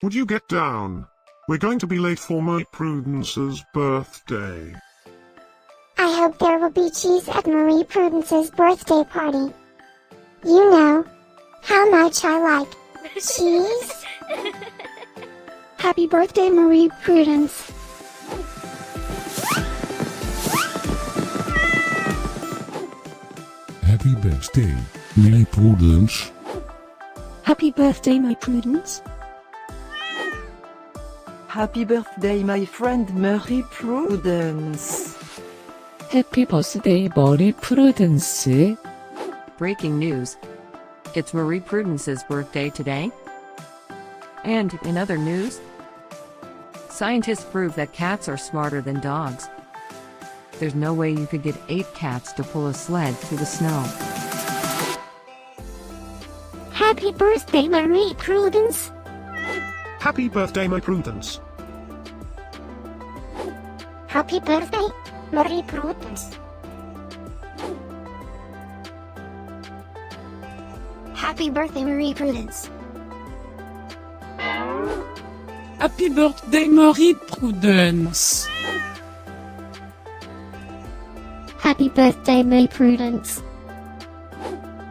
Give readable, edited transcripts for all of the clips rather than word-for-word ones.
Would you get down? We're going to be late for my Prudence's birthday. I hope there will be cheese at Marie Prudence's birthday party. You know how much I like cheese. Happy birthday, Marie Prudence. Happy birthday, my Prudence. Happy birthday, my Prudence. Happy birthday, my friend Marie Prudence. Happy birthday, Marie Prudence. Breaking news. It's Marie Prudence's birthday today. And in other news, scientists prove that cats are smarter than dogs. There's no way you could get 8 cats to pull a sled through the snow. Happy birthday, Marie Prudence. Happy birthday, my Prudence. Happy birthday, Marie Prudence. Happy birthday, Marie Prudence. Happy birthday, Marie Prudence. Happy birthday, Marie Prudence.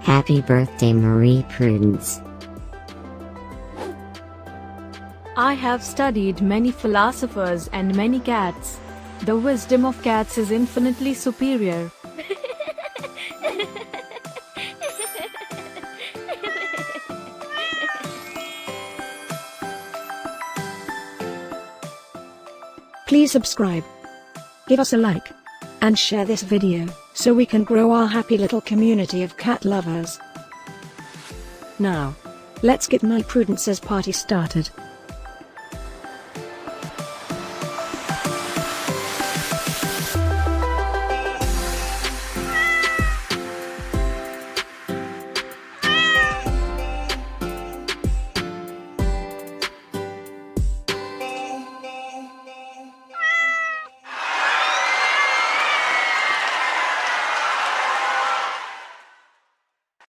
Happy birthday, Marie Prudence. I have studied many philosophers and many cats. The wisdom of cats is infinitely superior. Please subscribe, give us a like, and share this video, so we can grow our happy little community of cat lovers. Now, let's get my Prudence's party started.